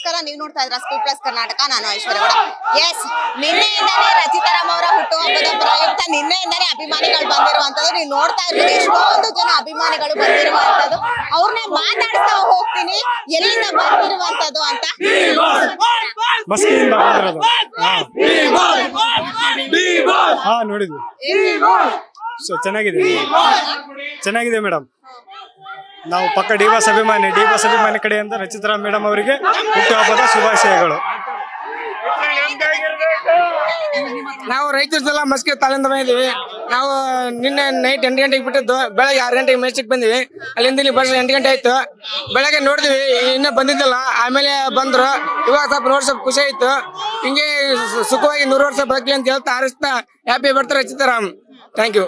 ನಮಸ್ಕಾರ, ನೀವು ನೋಡ್ತಾ ಇದ್ರ ಸ್ಪೀಡ್ ಪ್ಲಸ್ ಕರ್ನಾಟಕ. ನಾನು ಐಶ್ವರ್ಯ ಗೌಡ. ಎಸ್, ನಿನ್ನೆಯಿಂದಾನೇ ರಚಿತಾರಾಮ್ ಅವರ ಹುಟ್ಟುಹಬ್ಬದ ಪ್ರಯುಕ್ತ ನಿನ್ನೆಯಿಂದಾನೇ ಅಭಿಮಾನಿಗಳು ಬಂದಿರುವಂತದ್ದು. ನೀವು ನೋಡ್ತಾ ಇರ್ಬೋದು ಎಷ್ಟೊಂದು ಜನ ಅಭಿಮಾನಿಗಳು ಬಂದಿರುವಂತದ್ದು. ಅವ್ರನ್ನೇ ಮಾತಾಡ್ತಾ ಹೋಗ್ತೀನಿ ಎಲ್ಲಿಂದ ಬಂದಿರುವಂತದ್ದು ಅಂತ. ನೋಡಿದ್ವಿ. ಸೊ ಚೆನ್ನಾಗಿದೆ ಮೇಡಮ್. ನಾವು ಪಕ್ಕ ಡಿ-ಬಾಸ್ ಅಭಿಮಾನಿ ಕಡೆಯಿಂದ ರಚಿತಾರಾಮ್ ಮೇಡಮ್ ಅವರಿಗೆ ಹುಟ್ಟುಹಬ್ಬದ ಶುಭಾಶಯಗಳು. ನಾವು ರೈತರದೆಲ್ಲ ಮಸ್ಕೆ ತಾಲಿಂದ ಬಂದಿದ್ದೀವಿ. ನಾವು ನಿನ್ನೆ ನೈಟ್ 8 ಗಂಟೆಗೆ ಬಿಟ್ಟಿದ್ದು, ಬೆಳಗ್ಗೆ 6 ಗಂಟೆಗೆ ಮೆಚ್ಚಿಗೆ ಬಂದಿವಿ. ಅಲ್ಲಿಂದ ಇಲ್ಲಿ ಬಸ್ 8 ಗಂಟೆ ಆಯ್ತು. ಬೆಳಗ್ಗೆ ನೋಡಿದ್ವಿ, ಇನ್ನೂ ಬಂದಿದ್ದಿಲ್ಲ. ಆಮೇಲೆ ಬಂದ್ರು. ಇವಾಗ ಸ್ವಲ್ಪ ಖುಷಿ ಆಯ್ತು. ಹಿಂಗೆ ಸುಖವಾಗಿ 100 ವರ್ಷ ಬದುಕಲಿ ಅಂತ ಹೇಳ್ತಾ ಹಾರಿಸ್ತಾ ಹ್ಯಾಪಿ ಬರ್ತಾರೆ Rachita Ram. Thank you.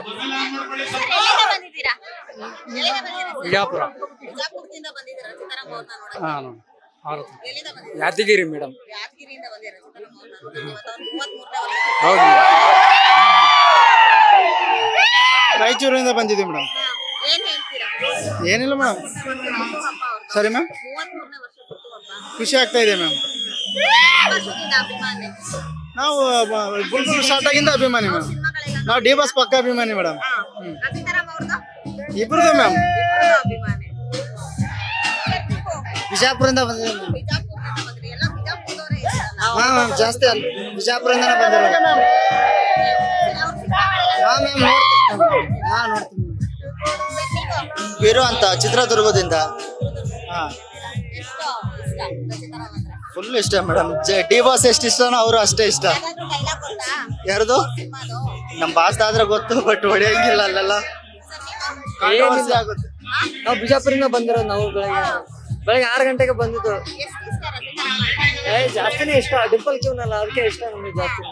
Yadagiri madam. ರಾಯಚೂರಿಂದ ಬಂದಿದ್ದೀವಿ ಮೇಡಮ್. ಏನಿಲ್ಲ ಮೇಡಮ್. ಸರಿ ಮ್ಯಾಮ್, ಖುಷಿ ಆಗ್ತಾ ಇದೆ ಮ್ಯಾಮ್. ನಾವು ಬುಲ್ಬುಲ್ ಸ್ಟಾರ್ಟ್ ಆಗಿಂದ ಅಭಿಮಾನಿ ಮ್ಯಾಮ್. ನಾವು ಡಿ-ಬಾಸ್ ಪಕ್ಕ ಅಭಿಮಾನಿ ಮೇಡಮ್. ಇಬ್ರದ್ದು ಮ್ಯಾಮ್. ಬಿಜಾಪುರದಿಂದ ಬಂದಿದ್ದೀವಿ ಮ್ಯಾಮ್. ಜಾಸ್ತಿ ಅಲ್ಲ, ಬಿಜಾಪುರದಿಂದನೇ ಬಂದಿರೋದು. ನೋಡ್ತೀನಿ. ವೀರು ಅಂತ ಚಿತ್ರದುರ್ಗದಿಂದ. ಫುಲ್ ಇಷ್ಟ ಮೇಡಮ್. ಡಿ-ಬಾಸ್ ಎಷ್ಟು ಇಷ್ಟನೋ ಅವರು ಅಷ್ಟೇ ಇಷ್ಟ. ಯಾರ್ದು? ನಮ್ ಬಾಸ್ ಆದ್ರೆ ಗೊತ್ತು, ಬಟ್ ಹೊಡೆಯಂಗಿಲ್ಲ ಅಲ್ಲೆಲ್ಲ. ನಾವು ಬಿಜಾಪುರಿಂದ ಬಂದಿರೋದು. ನಾವು ಬೆಳಗ್ಗೆ 6 ಗಂಟೆಗೆ ಬಂದಿದ್ದು. ಜಾಸ್ತಿನೇ ಇಷ್ಟ. ಡಿಂಪಲ್ ಕ್ಯೂನಲ್ಲ, ಅದಕ್ಕೆ ಇಷ್ಟ ನಮಗೆ ಜಾಸ್ತಿ.